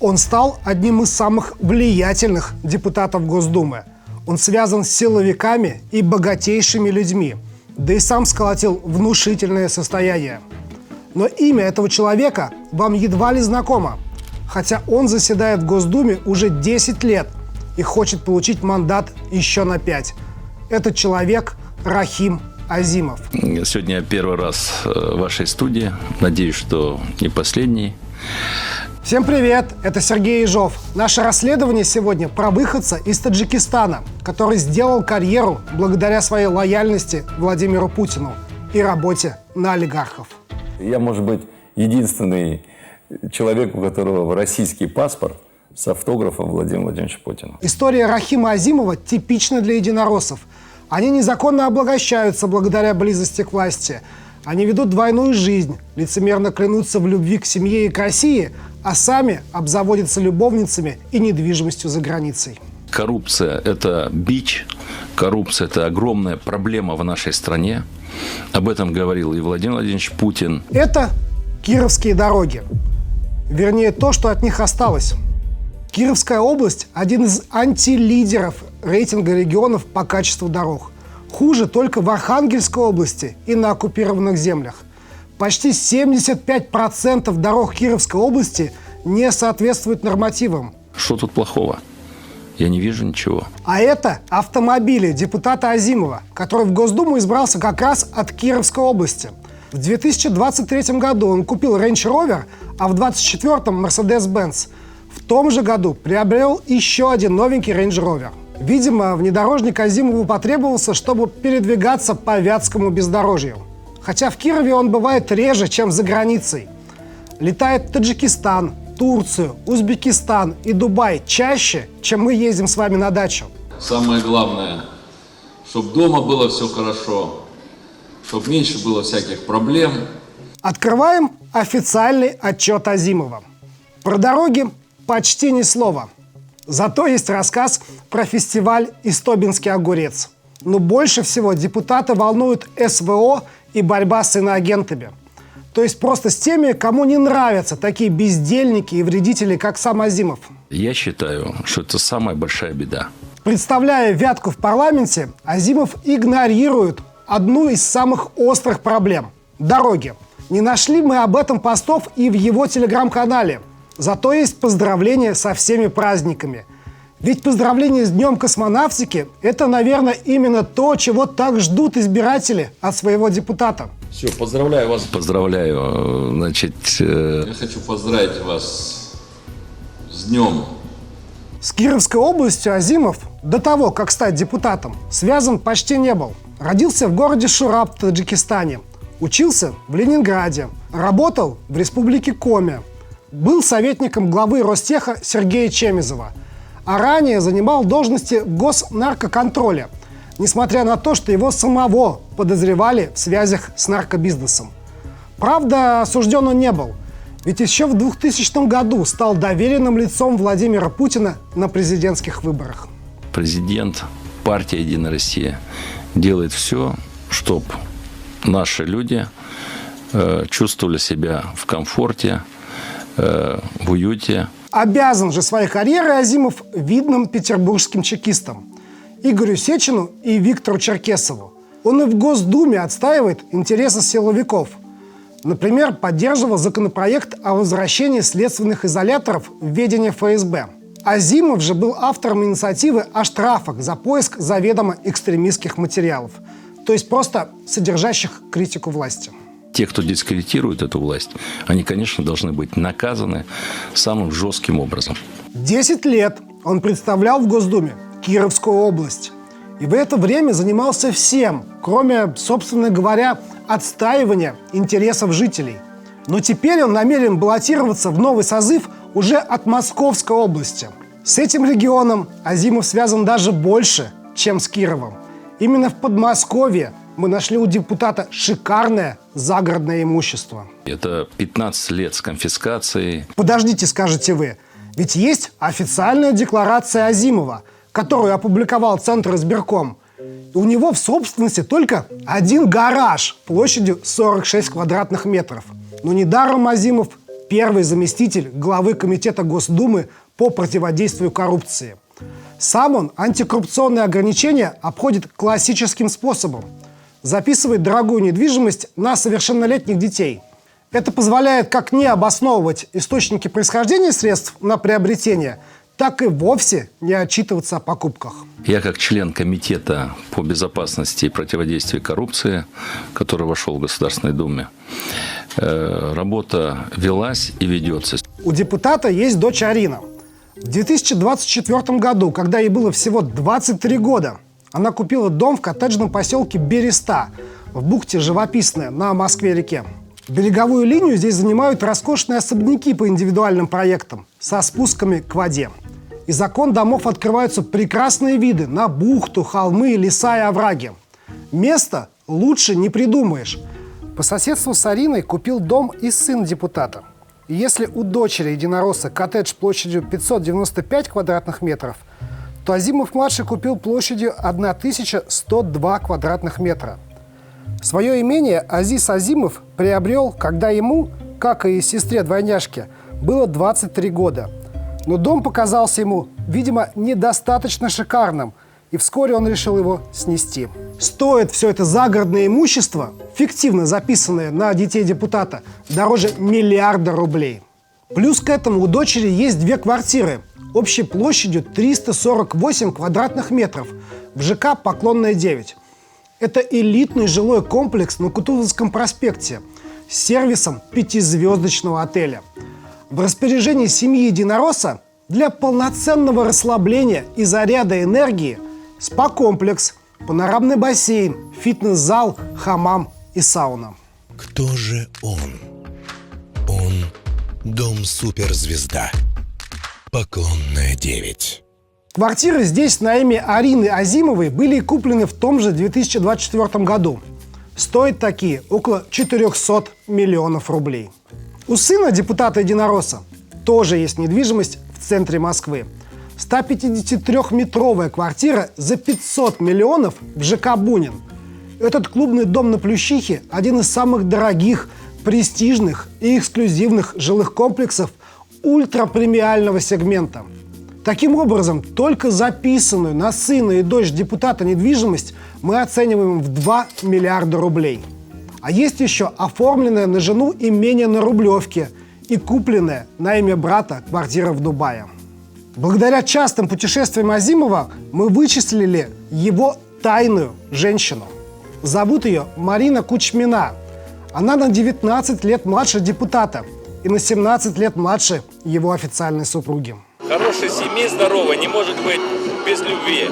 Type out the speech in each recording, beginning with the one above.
Он стал одним из самых влиятельных депутатов Госдумы. Он связан с силовиками и богатейшими людьми, да и сам сколотил внушительное состояние. Но имя этого человека вам едва ли знакомо, хотя он заседает в Госдуме уже 10 лет и хочет получить мандат еще на 5. Этот человек Рахим Азимов. Сегодня я первый раз в вашей студии. Надеюсь, что не последний. Всем привет! Это Сергей Ежов. Наше расследование сегодня про выходца из Таджикистана, который сделал карьеру благодаря своей лояльности Владимиру Путину и работе на олигархов. Я, может быть, единственный человек, у которого российский паспорт с автографом Владимира Владимировича Путина. История Рахима Азимова типична для единороссов. Они незаконно облагащаются благодаря близости к власти. Они ведут двойную жизнь, лицемерно клянутся в любви к семье и к России, а сами обзаводятся любовницами и недвижимостью за границей. Коррупция – это бич, коррупция – это огромная проблема в нашей стране. Об этом говорил и Владимир Владимирович Путин. Это кировские дороги. Вернее, то, что от них осталось. Кировская область – один из антилидеров рейтинга регионов по качеству дорог. Хуже только в Архангельской области и на оккупированных землях. Почти 75% дорог Кировской области не соответствуют нормативам. Что тут плохого? Я не вижу ничего. А это автомобили депутата Азимова, который в Госдуму избрался как раз от Кировской области. В 2023 году он купил Range Rover, а в 2024 Mercedes-Benz. В том же году приобрел еще один новенький Range Rover. Видимо, внедорожник Азимову потребовался, чтобы передвигаться по вятскому бездорожью. Хотя в Кирове он бывает реже, чем за границей. Летает в Таджикистан, Турцию, Узбекистан и Дубай чаще, чем мы ездим с вами на дачу. Самое главное, чтобы дома было все хорошо, чтобы меньше было всяких проблем. Открываем официальный отчет Азимова. Про дороги почти ни слова. Зато есть рассказ про фестиваль «Истобинский огурец». Но больше всего депутата волнуют СВО и борьба с иноагентами. То есть просто с теми, кому не нравятся такие бездельники и вредители, как сам Азимов. Я считаю, что это самая большая беда. Представляя Вятку в парламенте, Азимов игнорирует одну из самых острых проблем – дороги. Не нашли мы об этом постов и в его телеграм-канале. Зато есть поздравления со всеми праздниками. Ведь поздравления с Днем космонавтики – это, наверное, именно то, чего так ждут избиратели от своего депутата. Все, поздравляю вас. Поздравляю. Значит, Я хочу поздравить вас с днем. С Кировской областью Азимов до того, как стать депутатом, связан почти не был. Родился в городе Шураб в Таджикистане. Учился в Ленинграде. Работал в республике Коми. Был советником главы Ростеха Сергея Чемизова. А ранее занимал должности в Госнаркоконтроле, несмотря на то, что его самого подозревали в связях с наркобизнесом. Правда, осужден он не был, ведь еще в 2000 году стал доверенным лицом Владимира Путина на президентских выборах. президент, партия «Единая Россия» делает все, чтобы наши люди чувствовали себя в комфорте, в уюте. Обязан же своей карьерой Азимов видным петербургским чекистам Игорю Сечину и Виктору Черкесову. Он и в Госдуме отстаивает интересы силовиков. Например, поддерживал законопроект о возвращении следственных изоляторов в ведение ФСБ. Азимов же был автором инициативы о штрафах за поиск заведомо экстремистских материалов, то есть просто содержащих критику власти. Те, кто дискредитирует эту власть, они, конечно, должны быть наказаны самым жестким образом. 10 лет он представлял в Госдуме Кировскую область. И в это время занимался всем, кроме, собственно говоря, отстаивания интересов жителей. Но теперь он намерен баллотироваться в новый созыв уже от Московской области. С этим регионом Азимов связан даже больше, чем с Кировом. Именно в Подмосковье мы нашли у депутата шикарное загородное имущество. Это 15 лет с конфискацией. Подождите, скажете вы, ведь есть официальная декларация Азимова, которую опубликовал Центр избирком. У него в собственности только один гараж площадью 46 квадратных метров. Но недаром Азимов первый заместитель главы Комитета Госдумы по противодействию коррупции. Сам он антикоррупционные ограничения обходит классическим способом. Записывает дорогую недвижимость на совершеннолетних детей. Это позволяет как не обосновывать источники происхождения средств на приобретение, так и вовсе не отчитываться о покупках. Я как член Комитета по безопасности и противодействию коррупции, который вошел в Государственной Думе, работа велась и ведется. У депутата есть дочь Арина. В 2024 году, когда ей было всего 23 года, она купила дом в коттеджном поселке Береста в бухте Живописная на Москве-реке. Береговую линию здесь занимают роскошные особняки по индивидуальным проектам со спусками к воде. Из окон домов открываются прекрасные виды на бухту, холмы, леса и овраги. Место лучше не придумаешь. По соседству с Ариной купил дом и сын депутата. И если у дочери единоросса коттедж площадью 595 квадратных метров, то Азимов-младший купил площадью 1102 квадратных метра. Свое имение Азиз Азимов приобрел, когда ему, как и сестре-двойняшке, было 23 года. Но дом показался ему, видимо, недостаточно шикарным, и вскоре он решил его снести. Стоит все это загородное имущество, фиктивно записанное на детей депутата, дороже миллиарда рублей. Плюс к этому у дочери есть 2 квартиры общей площадью 348 квадратных метров в ЖК «Поклонная 9». Это элитный жилой комплекс на Кутузовском проспекте с сервисом 5-звездочного отеля. В распоряжении семьи единоросса для полноценного расслабления и заряда энергии спа-комплекс, панорамный бассейн, фитнес-зал, хамам и сауна. Кто же он? Он – дом-суперзвезда. Поклонная 9. Квартиры здесь на имя Арины Азимовой были куплены в том же 2024 году. Стоят такие около 400 миллионов рублей. У сына депутата-единоросса тоже есть недвижимость в центре Москвы. 153-метровая квартира за 500 миллионов в ЖК «Бунин». Этот клубный дом на Плющихе – один из самых дорогих, престижных и эксклюзивных жилых комплексов ультрапремиального сегмента. Таким образом, только записанную на сына и дочь депутата недвижимость мы оцениваем в 2 миллиарда рублей. А есть еще оформленное на жену имение на Рублевке и купленная на имя брата квартира в Дубае. Благодаря частым путешествиям Азимова мы вычислили его тайную женщину. Зовут ее Марина Кучмина. Она на 19 лет младше депутата и на 17 лет младше его официальной супруги. Хорошей семьи здоровой не может быть без любви.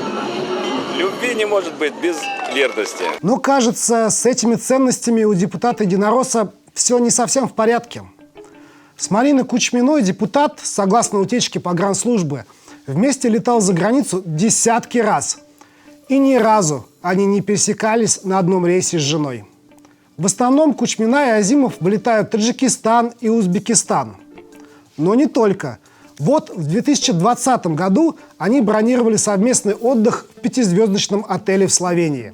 Любви не может быть без верности. Но, кажется, с этими ценностями у депутата-единоросса все не совсем в порядке. С Мариной Кучминой депутат, согласно утечке погранслужбы, вместе летал за границу десятки раз. И ни разу они не пересекались на одном рейсе с женой. В основном Кучмина и Азимов вылетают в Таджикистан и Узбекистан. Но не только. Вот в 2020 году они бронировали совместный отдых в 5-звездочном отеле в Словении.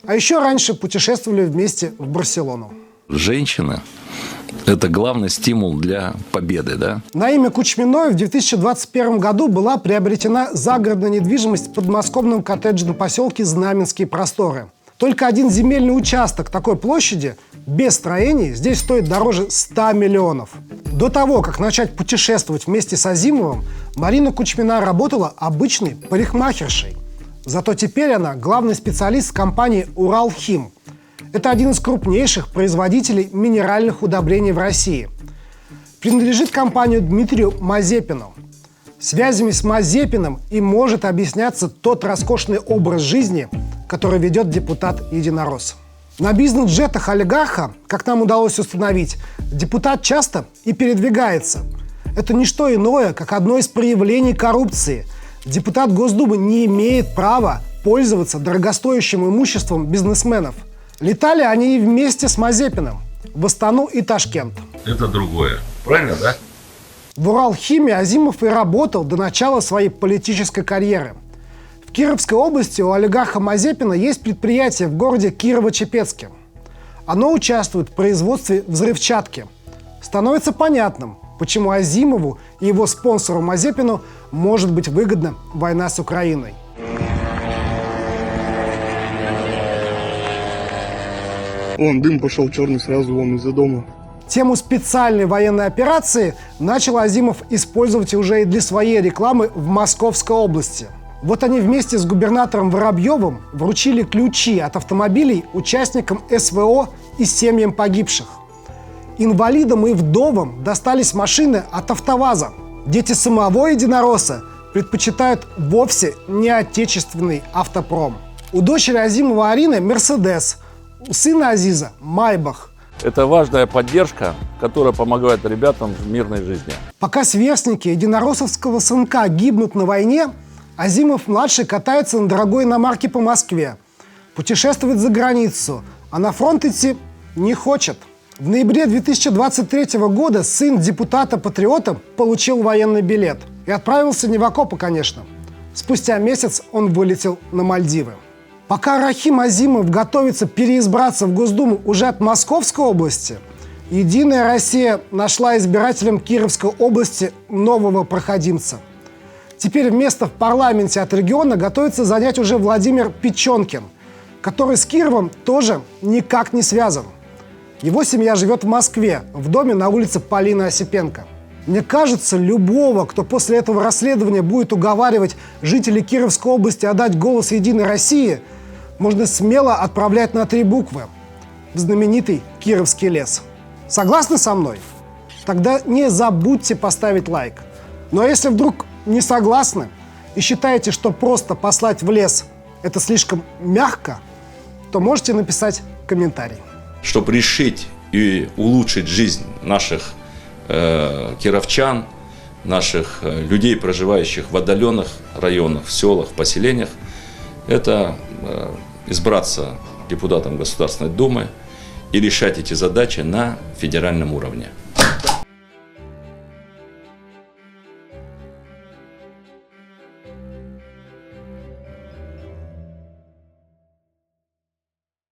А еще раньше путешествовали вместе в Барселону. Женщина – это главный стимул для победы, да? На имя Кучминой в 2021 году была приобретена загородная недвижимость в подмосковном коттеджном поселке Знаменские просторы. Только один земельный участок такой площади, без строений, здесь стоит дороже 100 миллионов. До того, как начать путешествовать вместе с Азимовым, Марина Кучмина работала обычной парикмахершей. Зато теперь она главный специалист компании «Уралхим». Это один из крупнейших производителей минеральных удобрений в России. Принадлежит компанию Дмитрию Мазепину. Связями с Мазепиным и может объясняться тот роскошный образ жизни, который ведет депутат-единоросс. На бизнес-джетах олигарха, как нам удалось установить, депутат часто и передвигается. Это не что иное, как одно из проявлений коррупции. Депутат Госдумы не имеет права пользоваться дорогостоящим имуществом бизнесменов. Летали они и вместе с Мазепиным в Астану и Ташкент. Это другое. Правильно, да? В Уралхиме Азимов и работал до начала своей политической карьеры. В Кировской области у олигарха Мазепина есть предприятие в городе Кирово-Чепецке. Оно участвует в производстве взрывчатки. становится понятным, почему Азимову и его спонсору Мазепину может быть выгодна война с Украиной. Вон, дым пошел черный сразу вон из-за дома. Тему специальной военной операции начал Азимов использовать уже и для своей рекламы в Московской области. Вот они вместе с губернатором Воробьевым вручили ключи от автомобилей участникам СВО и семьям погибших. Инвалидам и вдовам достались машины от АвтоВАЗа. Дети самого единоросса предпочитают вовсе не отечественный автопром. У дочери Азимова Арины «Мерседес», у сына Азиза «Майбах». Это важная поддержка, которая помогает ребятам в мирной жизни. Пока сверстники единороссовского сынка гибнут на войне, Азимов-младший катается на дорогой иномарке по Москве, путешествует за границу, а на фронт идти не хочет. В ноябре 2023 года сын депутата-патриота получил военный билет и отправился не в окопы, конечно. Спустя месяц он вылетел на Мальдивы. Пока Рахим Азимов готовится переизбраться в Госдуму уже от Московской области, «Единая Россия» нашла избирателям Кировской области нового проходимца. Теперь место в парламенте от региона готовится занять уже Владимир Печенкин, который с Кировом тоже никак не связан. Его семья живет в Москве, в доме на улице Полины Осипенко. Мне кажется, любого, кто после этого расследования будет уговаривать жителей Кировской области отдать голос «Единой России», можно смело отправлять на 3 буквы в знаменитый Кировский лес. Согласны со мной? Тогда не забудьте поставить лайк. Но если вдруг не согласны и считаете, что просто послать в лес – это слишком мягко, то можете написать комментарий. Чтобы решить и улучшить жизнь наших кировчан, наших людей, проживающих в отдаленных районах, в селах, в поселениях, это избраться депутатом Государственной Думы и решать эти задачи на федеральном уровне.